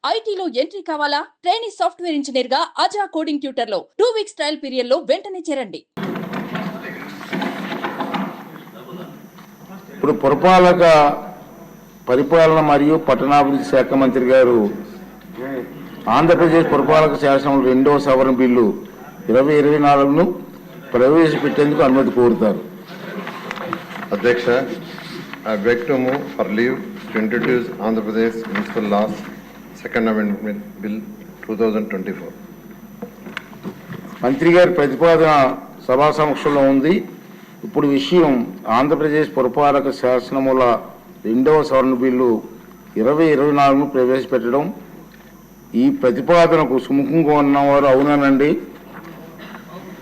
ఐటీలో ఎంట్రీ కావాలా? Trainee software engineer గా అజా కోడింగ్ ట్యూటర్ లో 2 వీక్స్ ట్రయల్ పీరియడ్ లో వెంటనే చేరండి. ఇప్పుడు పరిపాలన మరియు పట్టణాభివృద్ధి శాఖ మంత్రి గారు ఆంధ్రప్రదేశ్ పురపాలక శాసనం 2వ సవరణ బిల్లు 2024ను ప్రవేశపెట్టేందుకు అనుమతి కోరుతారు. అధ్యక్ష, I beg to move for leave to introduce Andhra Pradesh Municipal Laws Second Amendment Bill 2024. మంత్రి గారి ప్రతిపాదన సభా సమక్షంలో ఉంది. ఇప్పుడు విషయం ఆంధ్రప్రదేశ్ పురపాలక శాసనముల 2వ సవరణ బిల్లు 2024ను ప్రవేశపెట్టడం. ఈ ప్రతిపాదనకు సుముఖంగా ఉన్నవారు అవుననండి,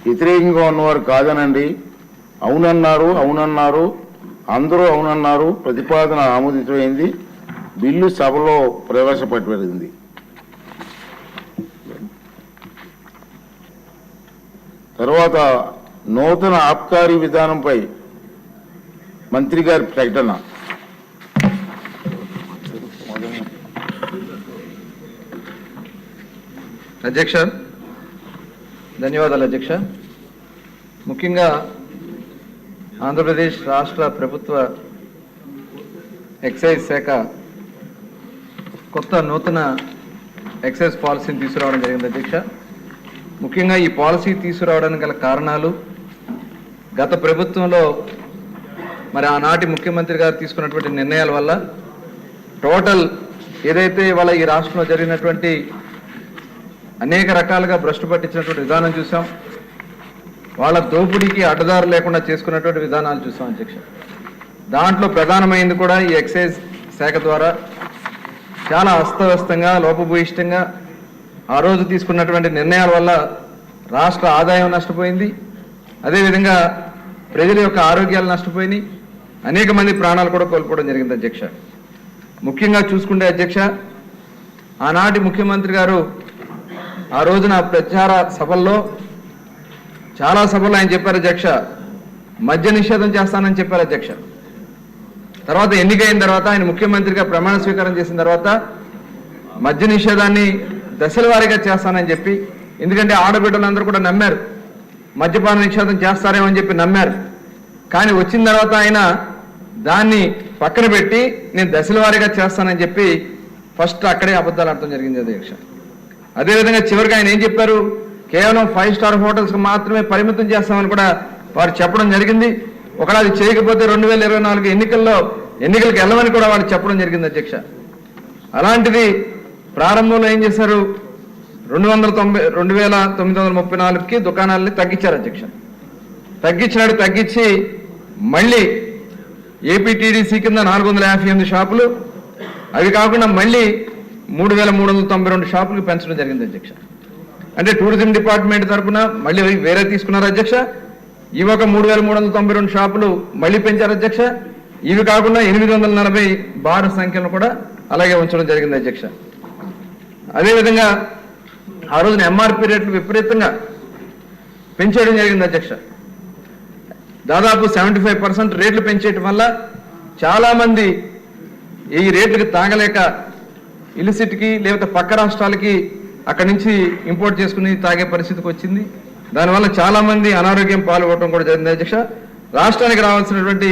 వ్యతిరేకంగా ఉన్నవారు కాదనండి. అవునన్నారు అందరూ అవునన్నారు. ప్రతిపాదన ఆమోదితమైంది. బిల్లు సభలో ప్రవేశపెట్టబడింది. తర్వాత నూతన ఆబ్కారీ విధానంపై మంత్రి గారి ప్రకటన. అధ్యక్ష, ధన్యవాదాలు అధ్యక్ష. ముఖ్యంగా ఆంధ్రప్రదేశ్ రాష్ట్ర ప్రభుత్వ ఎక్సైజ్ శాఖ నూతన ఎక్సైజ్ పాలసీని తీసుకురావడం జరిగింది అధ్యక్ష. ముఖ్యంగా ఈ పాలసీ తీసుకురావడానికి గల కారణాలు, గత ప్రభుత్వంలో మరి ఆనాటి ముఖ్యమంత్రి గారు తీసుకున్నటువంటి నిర్ణయాల వల్ల టోటల్ ఏదైతే ఇవాళ ఈ రాష్ట్రంలో జరిగినటువంటి అనేక రకాలుగా భ్రష్టు పట్టించినటువంటి విధానం చూసాం. వాళ్ళ దోపిడీకి అడ్డదారు లేకుండా చేసుకున్నటువంటి విధానాలు చూసాం అధ్యక్ష. దాంట్లో ప్రధానమైంది కూడా ఈ ఎక్సైజ్ శాఖ ద్వారా చాలా అస్తవ్యస్తంగా, లోపభూయిష్టంగా ఆ రోజు తీసుకున్నటువంటి నిర్ణయాల వల్ల రాష్ట్ర ఆదాయం నష్టపోయింది. అదేవిధంగా ప్రజల యొక్క ఆరోగ్యాలు నష్టపోయినాయి. అనేక మంది ప్రాణాలు కూడా కోల్పోవడం జరిగింది అధ్యక్ష. ముఖ్యంగా చూసుకుంటే అధ్యక్ష, ఆనాటి ముఖ్యమంత్రి గారు ఆ రోజున ప్రచార సభల్లో చాలా సభలు ఆయన చెప్పారు అధ్యక్ష, మద్య నిషేధం చేస్తానని చెప్పారు అధ్యక్ష. తర్వాత ఎన్నికైన తర్వాత ఆయన ముఖ్యమంత్రిగా ప్రమాణ స్వీకారం చేసిన తర్వాత మద్య నిషేధాన్ని దశల వారీగా చేస్తానని చెప్పి, ఎందుకంటే ఆడబిడ్డలందరూ కూడా నమ్మారు మద్యపాన నిషేధం చేస్తారేమో అని చెప్పి నమ్మారు. కానీ వచ్చిన తర్వాత ఆయన దాన్ని పక్కన పెట్టి నేను దశల వారీగా చేస్తానని చెప్పి ఫస్ట్ అక్కడే అబద్ధాలు ఆడటం జరిగింది అధ్యక్ష. అదేవిధంగా చివరికి ఆయన ఏం చెప్పారు, కేవలం 5 స్టార్ హోటల్స్కి మాత్రమే పరిమితం చేస్తామని కూడా వారు చెప్పడం జరిగింది. ఒకవేళ అది చేయకపోతే 2024 ఎన్నికలకు వెళ్ళమని కూడా వాళ్ళు చెప్పడం జరిగింది అధ్యక్ష. అలాంటిది ప్రారంభంలో ఏం చేశారు, 2934కి దుకాణాలని తగ్గించారు అధ్యక్ష. తగ్గించి మళ్ళీ ఏపీటీడీసీ కింద 458 షాపులు, అవి కాకుండా మళ్ళీ 3392 షాపులకు పెంచడం జరిగింది అధ్యక్ష. అంటే టూరిజం డిపార్ట్మెంట్ తరఫున మళ్ళీ వేరే తీసుకున్నారు అధ్యక్ష. ఇవి ఒక 3392 షాపులు మళ్ళీ పెంచారు అధ్యక్ష. ఇవి కాకుండా 840 బార్ సంఖ్యను కూడా అలాగే ఉంచడం జరిగింది అధ్యక్ష. అదేవిధంగా ఆ రోజున ఎంఆర్పి రేట్లు విపరీతంగా పెంచేయడం జరిగింది అధ్యక్ష. దాదాపు 75% రేట్లు పెంచేయటం వల్ల చాలామంది ఈ రేట్లకు తాగలేక ఇలిసిట్కి లేకపోతే పక్క రాష్ట్రాలకి అక్కడి నుంచి ఇంపోర్ట్ చేసుకుని తాగే పరిస్థితికి వచ్చింది. దానివల్ల చాలామంది అనారోగ్యం పాల్గొనడం కూడా జరిగింది అధ్యక్ష. రాష్ట్రానికి రావాల్సినటువంటి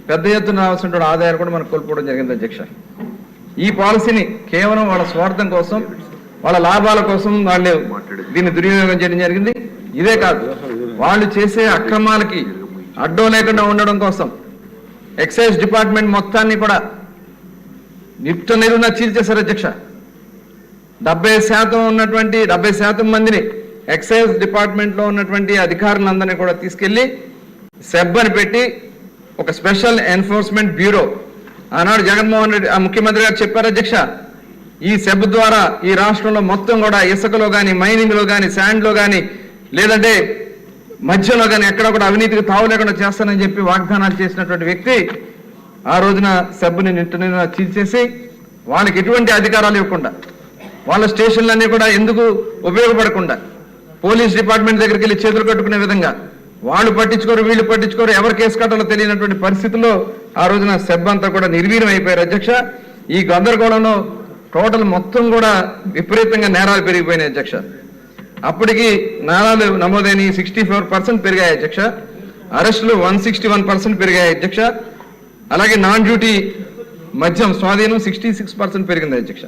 పెద్ద ఎత్తున రావాల్సినటువంటి ఆదాయాలు కూడా మనకు కోల్పోవడం జరిగింది అధ్యక్ష. ఈ పాలసీని కేవలం వాళ్ళ స్వార్థం కోసం, వాళ్ళ లాభాల కోసం వాళ్ళు దీన్ని దుర్వినియోగం చేయడం జరిగింది. ఇదే కాదు, వాళ్ళు చేసే అక్రమాలకి అడ్డం లేకుండా ఉండడం కోసం ఎక్సైజ్ డిపార్ట్మెంట్ మొత్తాన్ని కూడా నిట్ట నిలువున చీల్చేశారు అధ్యక్ష. 70% మందిని ఎక్సైజ్ డిపార్ట్మెంట్లో ఉన్నటువంటి అధికారులందరినీ కూడా తీసుకెళ్లి సెబ్ అని పెట్టి ఒక స్పెషల్ ఎన్ఫోర్స్మెంట్ బ్యూరో, ఆనాడు జగన్మోహన్ రెడ్డి ముఖ్యమంత్రి గారు చెప్పారు అధ్యక్ష, ఈ సెబ్ ద్వారా ఈ రాష్ట్రంలో మొత్తం కూడా ఇసుకలో కానీ, మైనింగ్లో కానీ, శాండ్లో కానీ, లేదంటే మధ్యలో కానీ ఎక్కడ కూడా అవినీతికి తావు లేకుండా చేస్తానని చెప్పి వాగ్దానాలు చేసినటువంటి వ్యక్తి ఆ రోజున సెబ్ని నిట్ట చీల్చేసి వాళ్ళకి ఎటువంటి అధికారాలు ఇవ్వకుండా, వాళ్ళ స్టేషన్లన్నీ కూడా ఎందుకు ఉపయోగపడకుండా పోలీస్ డిపార్ట్మెంట్ దగ్గరికి వెళ్ళి చేతులు కట్టుకునే విధంగా వాళ్ళు పట్టించుకోరు, వీళ్ళు పట్టించుకోరు, ఎవరు కేసు కట్టాలో తెలియనటువంటి పరిస్థితుల్లో ఆ రోజున సెబ్ అంతా కూడా నిర్వీర్యం అయిపోయారు అధ్యక్ష. ఈ గందరగోళంలో టోటల్ మొత్తం కూడా విపరీతంగా నేరాలు పెరిగిపోయినాయి అధ్యక్ష. అప్పటికి నేరాలు నమోదైన 64% పెరిగాయి అధ్యక్ష. అరెస్టులు 161% పెరిగాయి అధ్యక్ష. అలాగే నాన్ డ్యూటీ మద్యం స్వాధీనం 66% పెరిగింది అధ్యక్ష.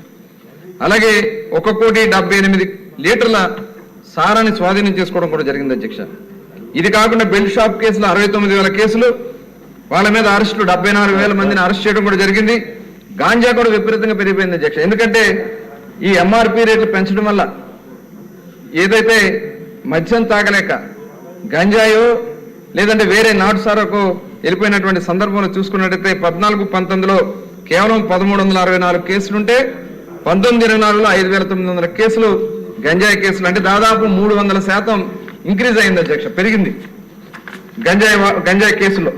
అలాగే 1,78 లీటర్ల సారాన్ని స్వాధీనం చేసుకోవడం కూడా జరిగింది అధ్యక్ష. ఇది కాకుండా బెల్ట్ షాప్ కేసులు 69,000 కేసులు, వాళ్ళ మీద అరెస్టులు 74,000 మందిని అరెస్ట్ చేయడం కూడా జరిగింది. గాంజా కూడా విపరీతంగా పెరిగిపోయింది అధ్యక్ష. ఎందుకంటే ఈ ఎంఆర్పి రేట్లు పెంచడం వల్ల ఏదైతే మద్యం తాగలేక గంజాయో లేదంటే వేరే నాటు సారాకు వెళ్ళిపోయినటువంటి సందర్భంలో చూసుకున్నట్టయితే 14-19లో కేవలం 1,364 కేసులుంటే 19-24లో 5,900 కేసులు గంజాయి కేసులు, అంటే దాదాపు 300% ఇంక్రీజ్ అయింది అధ్యక్ష, పెరిగింది గంజాయి కేసుల్లో.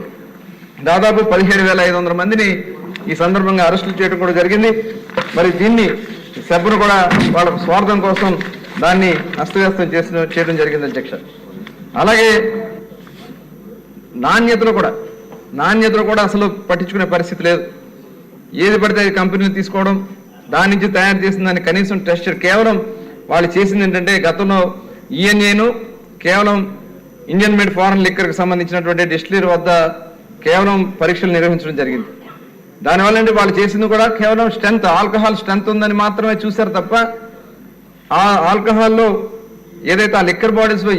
దాదాపు 17,500 మందిని ఈ సందర్భంగా అరెస్టులు చేయడం కూడా జరిగింది. మరి దీన్ని సభ్యులు కూడా వాళ్ళ స్వార్థం కోసం దాన్ని అస్తవ్యస్తం చేయడం జరిగింది అధ్యక్ష. అలాగే నాణ్యతలో కూడా అసలు పట్టించుకునే పరిస్థితి లేదు. ఏది పడితే అది కంపెనీలు తీసుకోవడం, దాని నుంచి తయారు చేసిన దాన్ని కనీసం టెస్ట్ కేవలం వాళ్ళు చేసింది ఏంటంటే గతంలో ఈఎన్ఏను కేవలం ఇండియన్ మేడ్ ఫారెన్ లిక్కర్కి సంబంధించినటువంటి డిస్టిలరీ వద్ద కేవలం పరీక్షలు నిర్వహించడం జరిగింది. దానివల్ల అంటే వాళ్ళు చేసింది కూడా కేవలం స్ట్రెంత్, ఆల్కహాల్ స్ట్రెంత్ ఉందని మాత్రమే చూశారు తప్ప ఆ ఆల్కహాల్లో ఏదైతే ఆ లిక్కర్ బాటిల్స్లో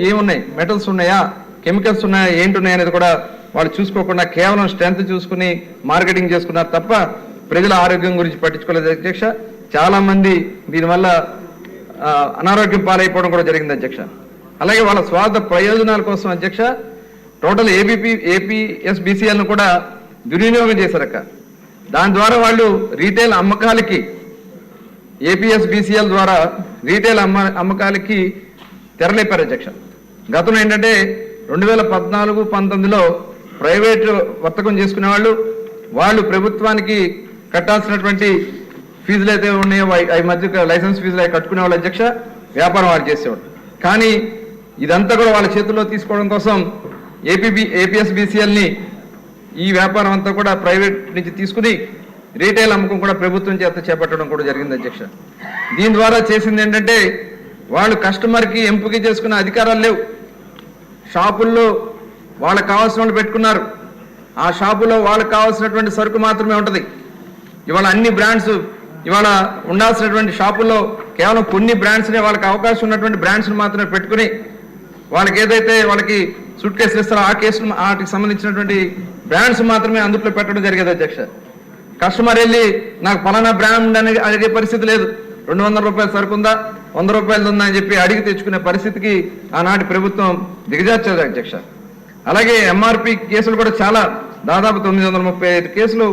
ఏమున్నాయి, మెటల్స్ ఉన్నాయా, కెమికల్స్ ఉన్నాయా, ఏంటి ఉన్నాయి అనేది కూడా వాళ్ళు చూసుకోకుండా కేవలం స్ట్రెంత్ చూసుకుని మార్కెటింగ్ చేసుకున్నారు తప్ప ప్రజల ఆరోగ్యం గురించి పట్టించుకోలేదు అధ్యక్ష. చాలా మంది దీనివల్ల అనారోగ్యం పాలైపోవడం కూడా జరిగింది అధ్యక్ష. అలాగే వాళ్ళ స్వార్థ ప్రయోజనాల కోసం అధ్యక్ష టోటల్ ఏపీఎస్బిసిఎల్ను కూడా దుర్వినియోగం చేశారక్క. దాని ద్వారా వాళ్ళు రీటైల్ అమ్మకాలకి ఏపీఎస్బిసిఎల్ ద్వారా రీటైల్ అమ్మకాలకి తెరలేపారు అధ్యక్ష. గతంలో ఏంటంటే 2014-19లో ప్రైవేటు వర్తకం చేసుకునే వాళ్ళు ప్రభుత్వానికి కట్టాల్సినటువంటి ఫీజులు అయితే ఉన్నాయో అవి మధ్య లైసెన్స్ ఫీజులు అవి కట్టుకునే వాళ్ళు అధ్యక్ష, వ్యాపారం వాళ్ళు చేసేవాడు. కానీ ఇదంతా కూడా వాళ్ళ చేతుల్లో తీసుకోవడం కోసం ఏపీఎస్బిసిఎల్ని ఈ వ్యాపారం అంతా కూడా ప్రైవేట్ నుంచి తీసుకుని రీటైల్ అమ్మకం కూడా ప్రభుత్వం చేత చేపట్టడం కూడా జరిగింది అధ్యక్ష. దీని ద్వారా చేసింది ఏంటంటే వాళ్ళు కస్టమర్కి ఎంపిక చేసుకునే అధికారాలు లేవు. షాపుల్లో వాళ్ళకి కావాల్సిన వాళ్ళు పెట్టుకున్నారు. ఆ షాపులో వాళ్ళకి కావాల్సినటువంటి సరుకు మాత్రమే ఉంటుంది. ఇవాళ అన్ని బ్రాండ్స్ ఇవాళ ఉండాల్సినటువంటి షాపుల్లో కేవలం కొన్ని బ్రాండ్స్నే, వాళ్ళకి అవకాశం ఉన్నటువంటి బ్రాండ్స్ని మాత్రమే పెట్టుకుని వాళ్ళకి ఏదైతే వాళ్ళకి సూట్ కేసులు ఇస్తారో ఆ కేసులు వాటికి సంబంధించినటువంటి బ్రాండ్స్ మాత్రమే అందులో పెట్టడం జరిగేది అధ్యక్ష. కస్టమర్ వెళ్ళి నాకు పలానా బ్రాండ్ అని అడిగే పరిస్థితి లేదు. 200 రూపాయల సరుకు ఉందా, 100 రూపాయలు ఉందా అని చెప్పి అడిగి తెచ్చుకునే పరిస్థితికి ఆనాటి ప్రభుత్వం దిగజార్చేది అధ్యక్ష. అలాగే ఎంఆర్పి కేసులు కూడా చాలా, దాదాపు 935 కేసులు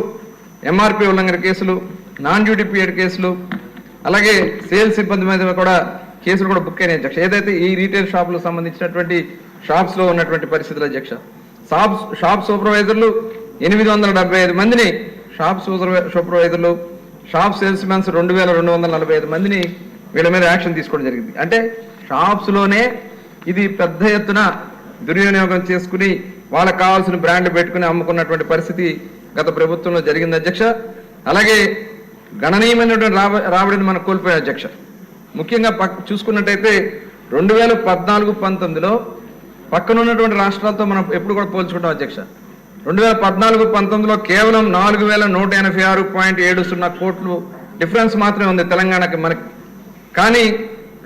ఎంఆర్పి ఉల్లంఘన కేసులు, నాన్ డ్యూటీ పీరియడ్ కేసులు, అలాగే సేల్స్ సిబ్బంది మీద కూడా కేసులు కూడా బుక్ అయినాయి అధ్యక్ష. ఏదైతే ఈ రీటైల్ షాపులకు సంబంధించినటువంటి షాప్స్లో ఉన్నటువంటి పరిస్థితులు అధ్యక్ష. షాప్ సూపర్వైజర్లు 875 మందిని, షాప్ సూపర్వైజర్లు, షాప్ సేల్స్ మెన్స్ 2,245 మందిని వీళ్ళ మీద యాక్షన్ తీసుకోవడం జరిగింది. అంటే షాప్స్లోనే ఇది పెద్ద ఎత్తున దుర్వినియోగం చేసుకుని వాళ్ళకి కావాల్సిన బ్రాండ్ పెట్టుకుని అమ్ముకున్నటువంటి పరిస్థితి గత ప్రభుత్వంలో జరిగింది అధ్యక్ష. అలాగే గణనీయమైనటువంటి రాబడిని మనం కోల్పోయాం అధ్యక్ష. ముఖ్యంగా చూసుకున్నట్టయితే 2014-19లో పక్కనున్నటువంటి రాష్ట్రాలతో మనం ఎప్పుడు కూడా పోల్చుకుంటాం అధ్యక్ష. 2014-19లో కేవలం 4,186.70 కోట్లు డిఫరెన్స్ మాత్రమే ఉంది తెలంగాణకి మనకి. కానీ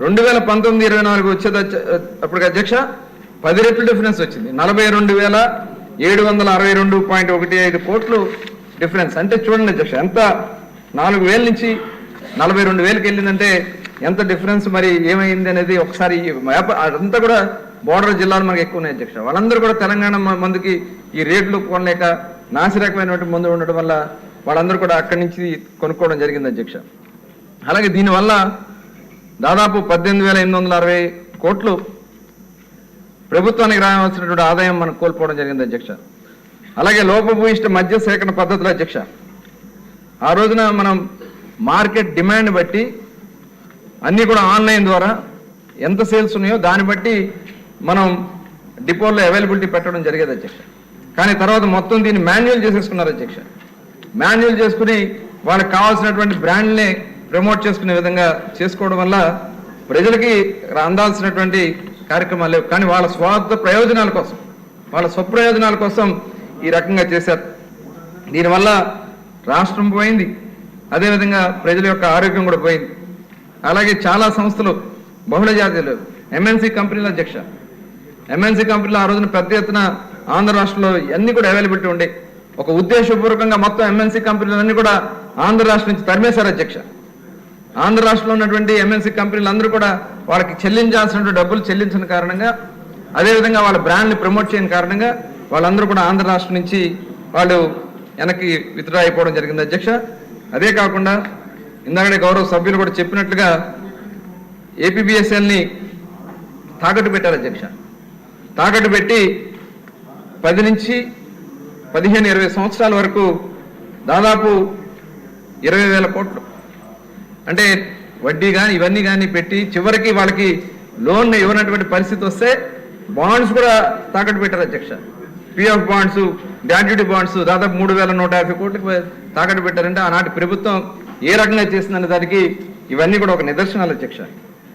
2019-24 వచ్చేది అప్పటికి అధ్యక్ష 10 రెట్లు డిఫరెన్స్ వచ్చింది. 42,762.15 కోట్లు డిఫరెన్స్. అంటే చూడండి అధ్యక్ష, ఎంత 4,000 నుంచి 42,000కి వెళ్ళిందంటే ఎంత డిఫరెన్స్, మరి ఏమైంది అనేది ఒకసారి అదంతా కూడా బోర్డర్ జిల్లాలు మనకి ఎక్కువ ఉన్నాయి అధ్యక్ష. వాళ్ళందరూ కూడా తెలంగాణ మందుకి ఈ రేట్లు కొనలేక నాసిరకమైనటువంటి మందు ఉండడం వల్ల వాళ్ళందరూ కూడా అక్కడి నుంచి కొనుక్కోవడం జరిగింది అధ్యక్ష. అలాగే దీనివల్ల దాదాపు 18,860 కోట్లు ప్రభుత్వానికి రావాల్సినటువంటి ఆదాయం మనం కోల్పోవడం జరిగింది అధ్యక్ష. అలాగే లోపభూయిష్ట మద్య సేకరణ పద్ధతులు అధ్యక్ష. ఆ రోజున మనం మార్కెట్ డిమాండ్ బట్టి అన్నీ కూడా ఆన్లైన్ ద్వారా ఎంత సేల్స్ ఉన్నాయో దాన్ని బట్టి మనం డిపోల్లో అవైలబిలిటీ పెట్టడం జరిగేది అధ్యక్ష. కానీ తర్వాత మొత్తం దీన్ని మాన్యువల్ చేసేసుకున్నారు అధ్యక్ష. మాన్యువల్ చేసుకుని వాళ్ళకి కావాల్సినటువంటి బ్రాండ్నే ప్రమోట్ చేసుకునే విధంగా చేసుకోవడం వల్ల ప్రజలకి అందాల్సినటువంటి కార్యక్రమాలు లేవు. కానీ వాళ్ళ స్వార్థ ప్రయోజనాల కోసం, వాళ్ళ స్వప్రయోజనాల కోసం ఈ రకంగా చేశారు. దీనివల్ల రాష్ట్రం పోయింది, అదేవిధంగా ప్రజల యొక్క ఆరోగ్యం కూడా పోయింది. అలాగే చాలా సంస్థలు బహుళ జాతీయులు ఎంఎన్సీ కంపెనీల అధ్యక్ష, ఎంఎన్సీ కంపెనీలు ఆ రోజున పెద్ద ఎత్తున ఆంధ్ర రాష్ట్రంలో అన్ని కూడా అవైలబిలిటీ ఉండే. ఒక ఉద్దేశపూర్వకంగా మొత్తం ఎంఎన్సీ కంపెనీలన్నీ కూడా ఆంధ్ర రాష్ట్రం నుంచి తరిమేశారు అధ్యక్ష. ఆంధ్ర రాష్ట్రంలో ఉన్నటువంటి ఎంఎన్సీ కంపెనీలు అందరూ కూడా వాళ్ళకి చెల్లించాల్సిన డబ్బులు చెల్లించిన కారణంగా, అదేవిధంగా వాళ్ళ బ్రాండ్ని ప్రమోట్ చేయని కారణంగా వాళ్ళందరూ కూడా ఆంధ్ర రాష్ట్రం నుంచి వాళ్ళు వెనక్కి విత్డ్రా అయిపోవడం జరిగింది అధ్యక్ష. అదే కాకుండా ఇందాకనే గౌరవ సభ్యులు కూడా చెప్పినట్లుగా ఏపీబీఎస్ఎల్ని తాకట్టు పెట్టారు అధ్యక్ష. తాకట్టు పెట్టి 10 నుంచి 15-20 సంవత్సరాల వరకు దాదాపు 20,000 కోట్లు అంటే వడ్డీ కానీ ఇవన్నీ కానీ పెట్టి చివరికి వాళ్ళకి లోన్ ఇవ్వనటువంటి పరిస్థితి వస్తే బాండ్స్ కూడా తాకట్టు పెట్టారు అధ్యక్ష. పిఎఫ్ బాండ్స్, గ్రాట్యుటీ బాండ్స్ దాదాపు 3,150 కోట్లకు తాకట్టు పెట్టారంటే ఆనాటి ప్రభుత్వం ఏ రకంగా చేసిందనే దానికి ఇవన్నీ కూడా ఒక నిదర్శనాలు అధ్యక్ష.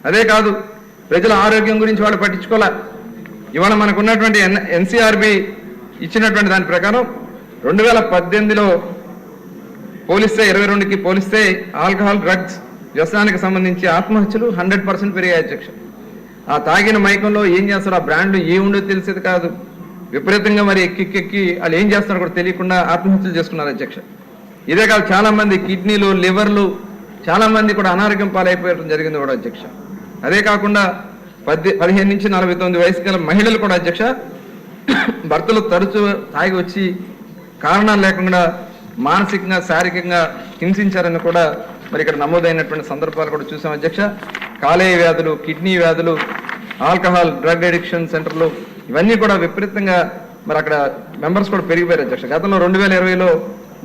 అదే కాదు, ప్రజల ఆరోగ్యం గురించి వాళ్ళు పట్టించుకోలే. ఇవాళ మనకు ఉన్నటువంటి ఎన్సీఆర్బి ఇచ్చినటువంటి దాని ప్రకారం 2018లో పోలిస్తే 22కి పోలిస్తే ఆల్కహాల్ డ్రగ్స్ వ్యసనానికి సంబంధించి ఆత్మహత్యలు 100% పెరిగాయి అధ్యక్ష. ఆ తాగిన మైకంలో ఏం చేస్తారు, ఆ బ్రాండ్ ఏముండో తెలిసేది కాదు, విపరీతంగా మరి ఎక్కి వాళ్ళు ఏం చేస్తారో కూడా తెలియకుండా ఆత్మహత్యలు చేసుకున్నారు అధ్యక్ష. ఇదే కాదు, చాలా మంది కిడ్నీలు, లివర్లు, చాలా మంది కూడా అనారోగ్యం పాలైపోయడం జరిగింది కూడా అధ్యక్ష. అదే కాకుండా 15 నుంచి 49 వయసు గల మహిళలు కూడా అధ్యక్ష భర్తలు తరచూ తాగి వచ్చి కారణాలు లేకుండా మానసికంగా శారీరకంగా హింసించారని కూడా మరి ఇక్కడ నమోదైనటువంటి సందర్భాలు కూడా చూసాం అధ్యక్ష. కాలేయ వ్యాధులు, కిడ్నీ వ్యాధులు, ఆల్కహాల్ డ్రగ్ అడిక్షన్ సెంటర్లు ఇవన్నీ కూడా విపరీతంగా మరి అక్కడ మెంబర్స్ కూడా పెరిగిపోయారు అధ్యక్ష. గతంలో 2020లో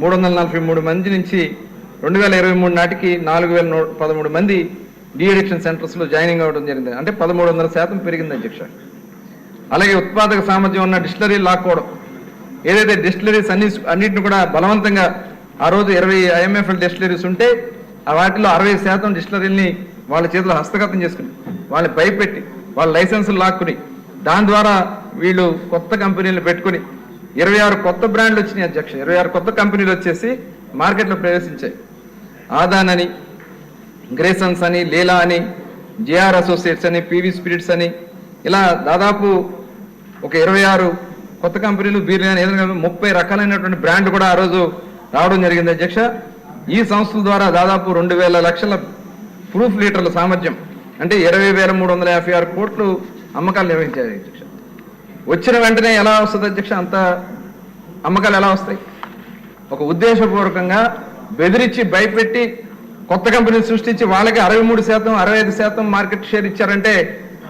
343 మంది నుంచి 2023 నాటికి 4,013 మంది డీ అడిక్షన్ సెంటర్స్లో జాయినింగ్ అవ్వడం జరిగింది. అంటే 1300% పెరిగింది అధ్యక్ష. అలాగే ఉత్పాదక సామర్థ్యం ఉన్న డిస్టిలరీ లాక్కోవడం, ఏదైతే డిస్టిలరీస్ అన్నింటిని కూడా బలవంతంగా ఆ రోజు 20 IMFL డిస్టిలరీస్ ఉంటే ఆ వాటిలో 60% డిస్టిలరీని వాళ్ళ చేతిలో హస్తగతం చేసుకుని, వాళ్ళని భయపెట్టి, వాళ్ళ లైసెన్సులు లాక్కుని, దాని ద్వారా వీళ్ళు కొత్త కంపెనీలు పెట్టుకుని 26 కొత్త బ్రాండ్లు వచ్చినాయి అధ్యక్ష. 26 కొత్త కంపెనీలు వచ్చేసి మార్కెట్లో ప్రవేశించాయి. ఆదాన్ అని, గ్రేసన్స్ అని, లీలా అని, జిఆర్ అసోసియేట్స్ అని, పివి స్పిరిట్స్ అని, ఇలా దాదాపు ఒక 26 కొత్త కంపెనీలు, బీర్లు కానీ ఏదైనా 30 రకాలైనటువంటి బ్రాండ్లు కూడా ఆ రోజు రావడం జరిగింది అధ్యక్ష. ఈ సంస్థల ద్వారా దాదాపు 2,000 లక్షల ప్రూఫ్ లీటర్ల సామర్థ్యం అంటే 20,356 కోట్లు అమ్మకాలు నిర్వహించారు అధ్యక్ష. వచ్చిన వెంటనే ఎలా వస్తుంది అధ్యక్ష, అంత అమ్మకాలు ఎలా వస్తాయి? ఒక ఉద్దేశపూర్వకంగా బెదిరించి భయపెట్టి కొత్త కంపెనీలు సృష్టించి వాళ్ళకి 63%, 65% మార్కెట్ షేర్ ఇచ్చారంటే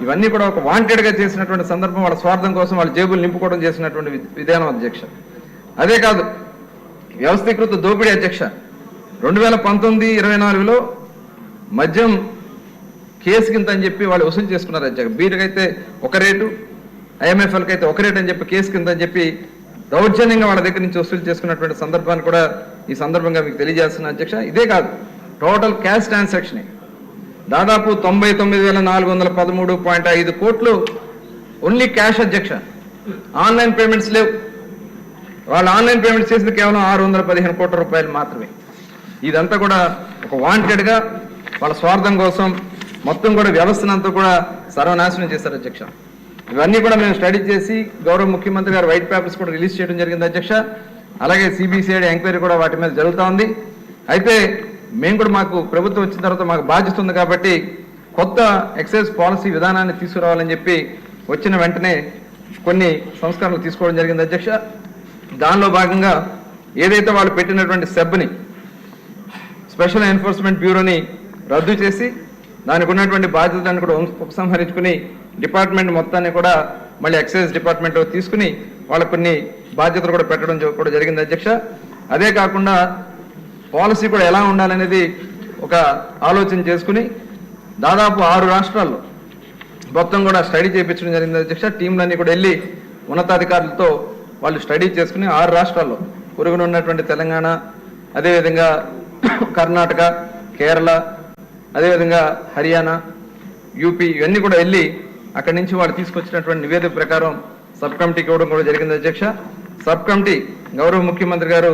ఇవన్నీ కూడా ఒక వాంటెడ్గా చేసినటువంటి సందర్భం, వాళ్ళ స్వార్థం కోసం వాళ్ళ జేబులు నింపుకోవడం చేసినటువంటి విధానం అధ్యక్ష. అదే కాదు, వ్యవస్థీకృత దోపిడీ అధ్యక్ష. 2019-24లో మద్యం కేసు కింద అని చెప్పి వాళ్ళు వసూలు చేసుకున్నారు అధ్యక్ష. బీరుకైతే ఒక రేటు, IMFLకి అయితే ఒక రేటు అని చెప్పి కేసు కింద అని చెప్పి దౌర్జన్యంగా వాళ్ళ దగ్గర నుంచి వసూలు చేసుకున్నటువంటి సందర్భాన్ని కూడా ఈ సందర్భంగా మీకు తెలియజేస్తున్నా అధ్యక్ష. ఇదే కాదు, టోటల్ క్యాష్ ట్రాన్సాక్షన్ దాదాపు 99,413.5 కోట్లు ఓన్లీ క్యాష్ అధ్యక్ష. ఆన్లైన్ పేమెంట్స్ లేవు. వాళ్ళు ఆన్లైన్ పేమెంట్స్ చేసింది కేవలం 615 కోట్ల రూపాయలు మాత్రమే. ఇదంతా కూడా ఒక వాంటెడ్గా వాళ్ళ స్వార్థం కోసం మొత్తం కూడా వ్యవస్థనంతా కూడా సర్వనాశనం చేశారు అధ్యక్ష. ఇవన్నీ కూడా మేము స్టడీ చేసి గౌరవ ముఖ్యమంత్రి గారు వైట్ పేపర్స్ కూడా రిలీజ్ చేయడం జరిగింది అధ్యక్ష. అలాగే సిబిసిఐడి ఎంక్వైరీ కూడా వాటి మీద జరుగుతూ ఉంది. అయితే మేము కూడా మాకు ప్రభుత్వం వచ్చిన తర్వాత మాకు బాధ్యత ఉంది కాబట్టి కొత్త ఎక్సైజ్ పాలసీ విధానాన్ని తీసుకురావాలని చెప్పి వచ్చిన వెంటనే కొన్ని సంస్కరణలు తీసుకోవడం జరిగింది అధ్యక్ష. దానిలో భాగంగా ఏదైతే వాళ్ళు పెట్టినటువంటి సెబ్ని, స్పెషల్ ఎన్ఫోర్స్మెంట్ బ్యూరోని రద్దు చేసి దానికి ఉన్నటువంటి బాధ్యతలను కూడా ఉపసంహరించుకుని డిపార్ట్మెంట్ మొత్తాన్ని కూడా మళ్ళీ ఎక్సైజ్ డిపార్ట్మెంట్ తీసుకుని వాళ్ళకు కొన్ని బాధ్యతలు కూడా పెట్టడం కూడా జరిగింది అధ్యక్ష. అదే కాకుండా పాలసీ కూడా ఎలా ఉండాలనేది ఒక ఆలోచన చేసుకుని దాదాపు 6 రాష్ట్రాల్లో మొత్తం కూడా స్టడీ చేయించడం జరిగింది అధ్యక్ష. టీంలన్నీ కూడా వెళ్ళి ఉన్నతాధికారులతో వాళ్ళు స్టడీ చేసుకుని 6 రాష్ట్రాల్లో పొరుగున ఉన్నటువంటి తెలంగాణ, అదేవిధంగా కర్ణాటక, కేరళ, అదేవిధంగా హర్యానా, యూపీ ఇవన్నీ కూడా వెళ్ళి అక్కడి నుంచి వాళ్ళు తీసుకొచ్చినటువంటి నివేదిక ప్రకారం సబ్ కమిటీకి ఇవ్వడం కూడా జరిగింది అధ్యక్ష. సబ్ కమిటీ గౌరవ ముఖ్యమంత్రి గారు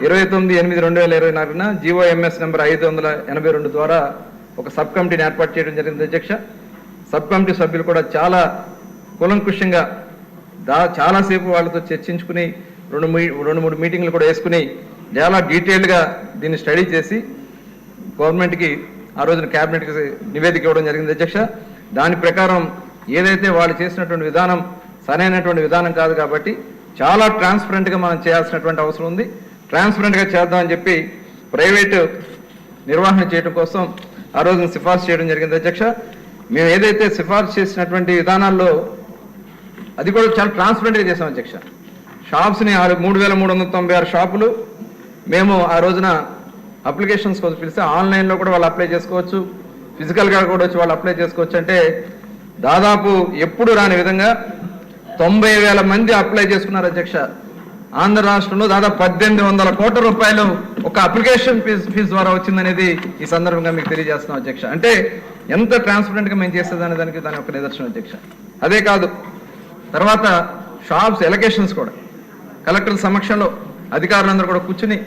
29/8/2024 GOMS నెంబర్ 582 ద్వారా ఒక సబ్ కమిటీని ఏర్పాటు చేయడం జరిగింది అధ్యక్ష. సబ్ కమిటీ సభ్యులు కూడా చాలా కూలంకుషంగా చాలాసేపు వాళ్ళతో చర్చించుకుని 2-3 మీటింగ్లు కూడా వేసుకుని చాలా డీటెయిల్డ్గా దీన్ని స్టడీ చేసి గవర్నమెంట్కి ఆ రోజున క్యాబినెట్కి నివేదిక ఇవ్వడం జరిగింది అధ్యక్ష. దాని ప్రకారం ఏదైతే వాళ్ళు చేసినటువంటి విధానం సరైనటువంటి విధానం కాదు కాబట్టి చాలా ట్రాన్స్పరెంట్గా మనం చేయాల్సినటువంటి అవసరం ఉంది. ట్రాన్స్పరెంట్గా చేద్దామని చెప్పి ప్రైవేటు నిర్వహణ చేయడం కోసం ఆ రోజున సిఫార్సు చేయడం జరిగింది అధ్యక్ష. మేము ఏదైతే సిఫార్సు చేసినటువంటి విధానాల్లో అది కూడా చాలా ట్రాన్స్పరెంట్గా చేసాం అధ్యక్ష. షాప్స్ని 3,396 షాపులు మేము ఆ రోజున అప్లికేషన్స్ కోసం పిలిస్తే ఆన్లైన్లో కూడా వాళ్ళు అప్లై చేసుకోవచ్చు, ఫిజికల్గా కూడా వచ్చి వాళ్ళు అప్లై చేసుకోవచ్చు. అంటే దాదాపు ఎప్పుడు రాని విధంగా 90,000 మంది అప్లై చేసుకున్నారు అధ్యక్ష. ఆంధ్ర రాష్ట్రంలో దాదాపు 1,800 కోట్ల రూపాయలు ఒక అప్లికేషన్ ఫీజు ద్వారా వచ్చిందనేది ఈ సందర్భంగా మీకు తెలియజేస్తున్నాం అధ్యక్ష. అంటే ఎంత ట్రాన్స్పరెంట్గా మేము చేసేదాని దాని ఒక నిదర్శనం అధ్యక్ష. అదే కాదు, తర్వాత షాప్స్ ఎలకేషన్స్ కూడా కలెక్టర్ సమక్షంలో అధికారులందరూ కూడా కూర్చుని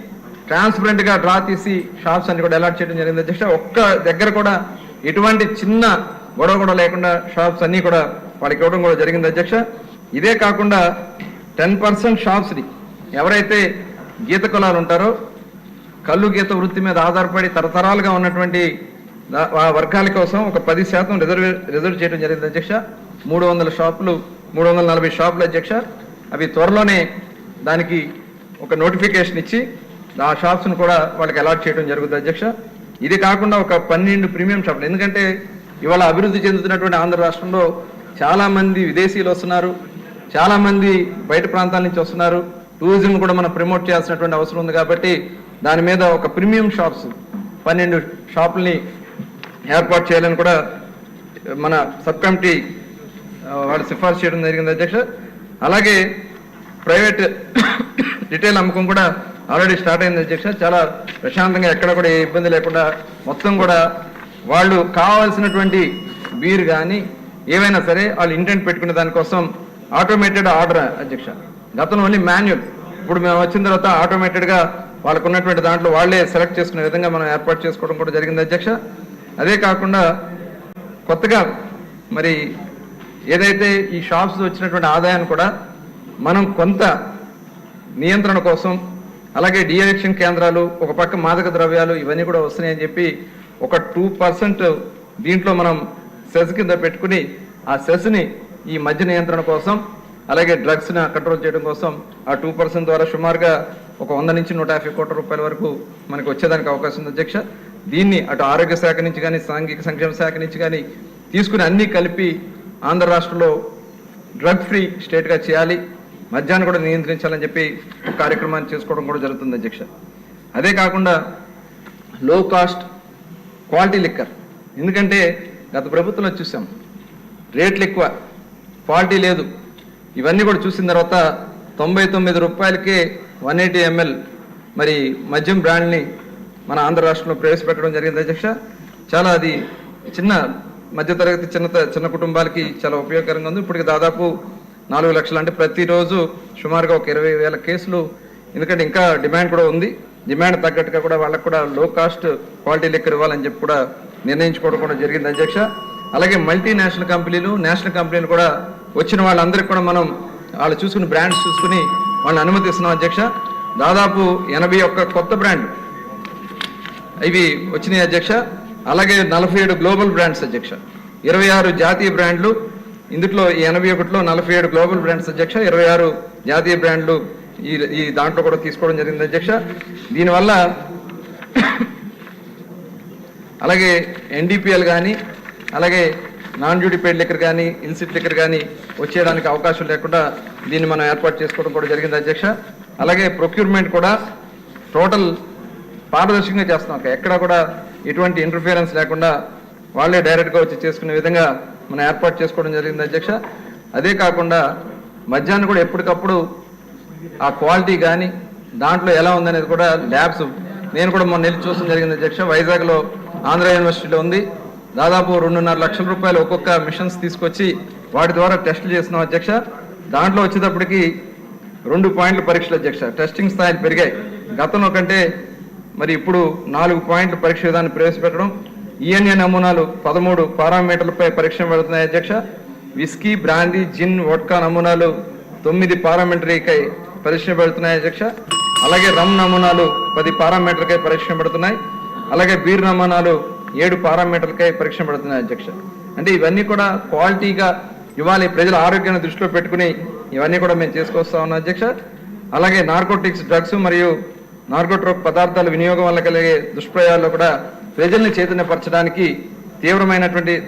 ట్రాన్స్పరెంట్గా డ్రా తీసి షాప్స్ అన్ని కూడా అలాట్ చేయడం జరిగింది అధ్యక్ష. ఒక్క దగ్గర కూడా ఎటువంటి చిన్న గొడవ కూడా లేకుండా షాప్స్ అన్నీ కూడా వాళ్ళకి ఇవ్వడం కూడా జరిగింది అధ్యక్ష. ఇదే కాకుండా 10% షాప్స్ని ఎవరైతే గీత కులాలు ఉంటారో కళ్ళు గీత వృత్తి మీద ఆధారపడి తరతరాలుగా ఉన్నటువంటి వర్గాల కోసం ఒక 10% రిజర్వ్ చేయడం జరిగింది అధ్యక్ష. 300 షాపులు 340 షాపులు అధ్యక్ష. అవి త్వరలోనే దానికి ఒక నోటిఫికేషన్ ఇచ్చి ఆ షాప్స్ను కూడా వాళ్ళకి అలాట్ చేయడం జరుగుతుంది అధ్యక్ష. ఇది కాకుండా ఒక 12 ప్రీమియం షాపులు, ఎందుకంటే ఇవాళ అభివృద్ధి చెందుతున్నటువంటి ఆంధ్ర రాష్ట్రంలో చాలామంది విదేశీయులు వస్తున్నారు, చాలామంది బయట ప్రాంతాల నుంచి వస్తున్నారు. టూరిజం కూడా మనం ప్రమోట్ చేయాల్సినటువంటి అవసరం ఉంది కాబట్టి దాని మీద ఒక ప్రీమియం షాప్స్ 12 షాపుల్ని ఏర్పాటు చేయాలని కూడా మన సబ్ కమిటీ వాళ్ళు సిఫార్సు చేయడం జరిగింది అధ్యక్ష. అలాగే ప్రైవేట్ రిటైల్ అమ్మకం కూడా ఆల్రెడీ స్టార్ట్ అయింది అధ్యక్ష. చాలా ప్రశాంతంగా ఎక్కడ కూడా ఏ ఇబ్బంది లేకుండా మొత్తం కూడా వాళ్ళు కావాల్సినటువంటి బీర్ కానీ ఏవైనా సరే వాళ్ళు ఇంటెంట్ పెట్టుకునే దానికోసం ఆటోమేటెడ్ ఆర్డర్ అధ్యక్ష. గతంలో ఓన్లీ మాన్యువల్, ఇప్పుడు మేము వచ్చిన తర్వాత ఆటోమేటెడ్గా వాళ్ళకు ఉన్నటువంటి దాంట్లో వాళ్ళే సెలెక్ట్ చేసుకునే విధంగా మనం ఏర్పాటు చేసుకోవడం కూడా జరిగింది అధ్యక్ష. అదే కాకుండా కొత్తగా మరి ఏదైతే ఈ షాప్స్ వచ్చినటువంటి ఆదాయాన్ని కూడా మనం కొంత నియంత్రణ కోసం, అలాగే డిఎడిక్షన్ కేంద్రాలు, ఒక పక్క మాదక ద్రవ్యాలు ఇవన్నీ కూడా వస్తున్నాయని చెప్పి ఒక 2% దీంట్లో మనం సెస్ కింద పెట్టుకుని ఆ సెస్ని ఈ మద్య నియంత్రణ కోసం అలాగే డ్రగ్స్ని కంట్రోల్ చేయడం కోసం ఆ 2% ద్వారా సుమారుగా ఒక 100 నుంచి 150 కోట్ల రూపాయల వరకు మనకు వచ్చేదానికి అవకాశం ఉంది అధ్యక్ష. దీన్ని అటు ఆరోగ్య శాఖ నుంచి కానీ సాంఘిక సంక్షేమ శాఖ నుంచి కానీ తీసుకుని అన్నీ కలిపి ఆంధ్ర రాష్ట్రంలో డ్రగ్ ఫ్రీ స్టేట్గా చేయాలి, మద్యాన్ని కూడా నియంత్రించాలని చెప్పి ఒక కార్యక్రమాన్ని చేసుకోవడం కూడా జరుగుతుంది అధ్యక్ష. అదే కాకుండా లో కాస్ట్ క్వాలిటీ లిక్కర్, ఎందుకంటే గత ప్రభుత్వంలో చూసాం రేట్లు ఎక్కువ, క్వాలిటీ లేదు. ఇవన్నీ కూడా చూసిన తర్వాత 99 రూపాయలకే 180 ml మరి మద్యం బ్రాండ్ని మన ఆంధ్ర రాష్ట్రంలో ప్రవేశపెట్టడం జరిగింది అధ్యక్ష. చాలా అది చిన్న మధ్యతరగతి చిన్న కుటుంబాలకి చాలా ఉపయోగకరంగా ఉంది. ఇప్పటికి దాదాపు 4 లక్షలు, అంటే ప్రతిరోజు సుమారుగా ఒక 20,000 కేసులు, ఎందుకంటే ఇంకా డిమాండ్ కూడా ఉంది. డిమాండ్ తగ్గట్టుగా కూడా వాళ్ళకు కూడా లో కాస్ట్ క్వాలిటీ లిక్కర్ ఇవ్వాలని చెప్పి కూడా నిర్ణయించుకోవడం కూడా జరిగింది అధ్యక్ష. అలాగే మల్టీనేషనల్ కంపెనీలు, నేషనల్ కంపెనీలు కూడా వచ్చిన వాళ్ళందరికీ కూడా మనం వాళ్ళు చూసుకుని బ్రాండ్స్ చూసుకుని వాళ్ళని అనుమతిస్తున్నాం అధ్యక్ష. దాదాపు 81 కొత్త బ్రాండ్లు ఇవి వచ్చినాయి అధ్యక్ష. అలాగే 47 గ్లోబల్ బ్రాండ్స్ అధ్యక్ష, 26 జాతీయ బ్రాండ్లు. ఇందులో ఈ 81లో 47 గ్లోబల్ బ్రాండ్స్ అధ్యక్ష, 26 జాతీయ బ్రాండ్లు ఈ దాంట్లో కూడా తీసుకోవడం జరిగింది అధ్యక్ష. దీనివల్ల అలాగే ఎన్డీపీఎల్ కానీ అలాగే నాన్ డ్యూటీ పెయిడ్ లిక్కర్ కానీ ఇన్సిట్ లిక్కర్ కానీ వచ్చేయడానికి అవకాశం లేకుండా దీన్ని మనం ఏర్పాటు చేసుకోవడం కూడా జరిగింది అధ్యక్ష. అలాగే ప్రొక్యూర్మెంట్ కూడా టోటల్ పారదర్శకంగా చేస్తున్నాం, ఎక్కడా కూడా ఎటువంటి ఇంటర్ఫియరెన్స్ లేకుండా వాళ్ళే డైరెక్ట్గా వచ్చి చేసుకునే విధంగా మనం ఏర్పాటు చేసుకోవడం జరిగింది అధ్యక్ష. అదే కాకుండా మద్యాన్ని కూడా ఎప్పటికప్పుడు ఆ క్వాలిటీ కానీ దాంట్లో ఎలా ఉందనేది కూడా ల్యాబ్స్ నేను కూడా మొన్న వెళ్ళి చూడడం జరిగింది అధ్యక్ష. వైజాగ్లో ఆంధ్ర యూనివర్సిటీలో ఉంది. దాదాపు 2.5 లక్షల రూపాయలు ఒక్కొక్క మిషన్స్ తీసుకొచ్చి వాటి ద్వారా టెస్టులు చేస్తున్నాం అధ్యక్ష. దాంట్లో వచ్చేటప్పటికి 2 పాయింట్ల పరీక్షలు అధ్యక్ష. టెస్టింగ్ స్థాయిలు పెరిగాయి. గతంలో కంటే మరి ఇప్పుడు 4 పాయింట్ల పరీక్ష విధానం ప్రవేశపెట్టడం. ఈఎన్ఏ నమూనాలు 13 పారామీటర్లపై పరీక్ష పెడుతున్నాయి అధ్యక్ష. విస్కీ, బ్రాందీ, జిన్, వోడ్కా నమూనాలు 9 పారామీటరీకై పరీక్ష పెడుతున్నాయి అధ్యక్ష. అలాగే రమ్ నమూనాలు 10 పారామీటర్లకై పరీక్ష పెడుతున్నాయి. అలాగే బీర్ నమూనాలు 7 పారామీటర్లకై పరీక్ష పెడుతున్నాయి అధ్యక్ష. అంటే ఇవన్నీ కూడా క్వాలిటీగా ఇవ్వాలి, ప్రజల ఆరోగ్యాన్ని దృష్టిలో పెట్టుకుని ఇవన్నీ కూడా మేము చేసుకొస్తా ఉన్నాం అధ్యక్ష. అలాగే నార్కోటిక్స్, డ్రగ్స్ మరియు నార్కోట్రోప్ పదార్థాల వినియోగం వల్ల కలిగే దుష్ప్రయోగాల్లో కూడా ప్రజల్ని చైతన్యపరచడానికి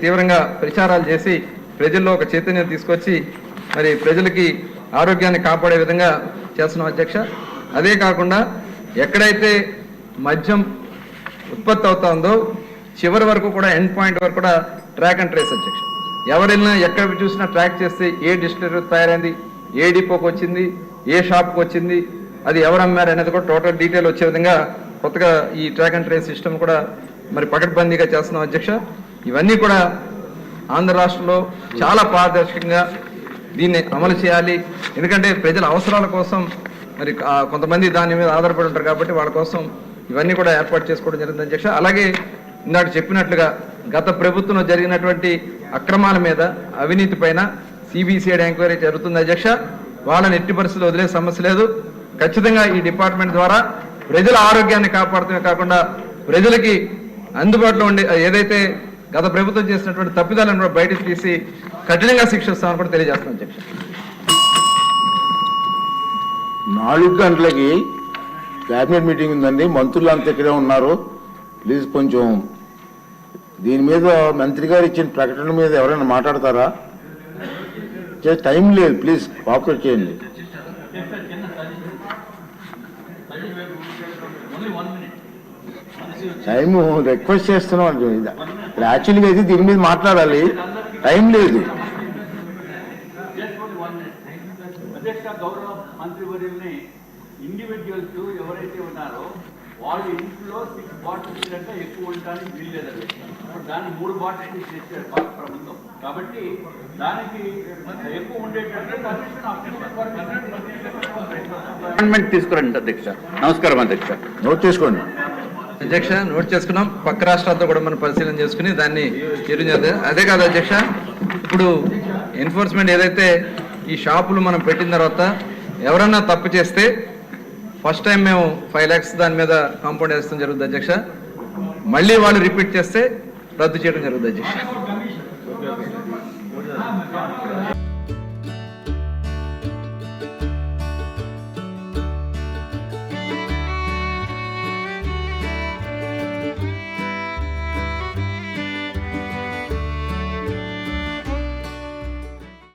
తీవ్రంగా ప్రచారాలు చేసి ప్రజల్లో ఒక చైతన్యం తీసుకొచ్చి మరి ప్రజలకి ఆరోగ్యాన్ని కాపాడే విధంగా చేస్తున్నాం అధ్యక్ష. అదే కాకుండా ఎక్కడైతే మద్యం ఉత్పత్తి అవుతుందో చివరి వరకు కూడా ఎండ్ పాయింట్ వరకు కూడా ట్రాక్ అండ్ ట్రేస్ అధ్యక్ష. ఎవరైనా ఎక్కడ చూసినా ట్రాక్ చేస్తే ఏ డిస్టిలరీ తయారైంది, ఏ డిపోకి వచ్చింది, ఏ షాప్కి వచ్చింది, అది ఎవరు అమ్మారు అనేది కూడా టోటల్ డీటెయిల్ వచ్చే విధంగా కొత్తగా ఈ ట్రాక్ అండ్ ట్రేస్ సిస్టమ్ కూడా మరి పకడ్బందీగా చేస్తున్నాం అధ్యక్ష. ఇవన్నీ కూడా ఆంధ్ర రాష్ట్రంలో చాలా పారదర్శకంగా దీన్ని అమలు చేయాలి. ఎందుకంటే ప్రజల అవసరాల కోసం మరి కొంతమంది దాని మీద ఆధారపడి ఉంటారు కాబట్టి వాళ్ళ కోసం ఇవన్నీ కూడా ఏర్పాటు చేసుకోవడం జరిగింది అధ్యక్ష. అలాగే ఇందాక చెప్పినట్లుగా గత ప్రభుత్వంలో జరిగినటువంటి అక్రమాల మీద, అవినీతి పైన సిబిసిఐడి ఎంక్వైరీ జరుగుతుంది అధ్యక్ష. వాళ్ళని ఎట్టి పరిస్థితుల్లో వదిలే సమస్య లేదు. ఖచ్చితంగా ఈ డిపార్ట్మెంట్ ద్వారా ప్రజల ఆరోగ్యాన్ని కాపాడుతూనే కాకుండా ప్రజలకి అందుబాటులో ఉండే ఏదైతే గత ప్రభుత్వం చేసినటువంటి తప్పిదాలను కూడా బయటకు తీసి కఠినంగా శిక్షిస్తామని కూడా తెలియజేస్తున్నాం అధ్యక్ష. 4 గంటలకి క్యాబినెట్ మీటింగ్ ఉందండి. మంత్రులు అంతా ఇక్కడే ఉన్నారు. ప్లీజ్ కొంచెం దీని మీద మంత్రి గారు ఇచ్చిన ప్రకటన మీద ఎవరైనా మాట్లాడతారా? టైం లేదు, ప్లీజ్ కోఆపరేట్ చేయండి. టైము రిక్వెస్ట్ చేస్తున్నాం అండి. యాక్చువల్గా అయితే దీని మీద మాట్లాడాలి, టైం లేదు. అధ్యక్ష, గౌరవ మంత్రివర్యుల్ని ఇండివిజువల్స్ ఎవరైతే ఉన్నారో వాళ్ళు ఇంట్లో 6 బాటిల్స్ కంటే ఎక్కువ ఉండడానికి వీల్లేదండి. ఇప్పుడు దాన్ని 3 బాటిల్స్ చేశారు ప్రభుత్వం. కాబట్టి దానికి ఎక్కువ ఉండేటట్టు అపాయింట్మెంట్ తీసుకురండి అధ్యక్ష. నమస్కారం అధ్యక్ష. నోట్ చేసుకోండి అధ్యక్ష. నోట్ చేసుకున్నాం. పక్క రాష్ట్రాలతో కూడా మనం పరిశీలన చేసుకుని దాన్ని చేద్దాం. అదే కాదు అధ్యక్ష, ఇప్పుడు ఎన్ఫోర్స్మెంట్ ఏదైతే ఈ షాపులు మనం పెట్టిన తర్వాత ఎవరన్నా తప్పు చేస్తే ఫస్ట్ టైం మేము 5 lakhs దాని మీద కాంపౌండ్ వేస్తాం జరుగుతుంది అధ్యక్ష. మళ్ళీ వాళ్ళు రిపీట్ చేస్తే రద్దు చేయడం జరుగుతుంది అధ్యక్ష.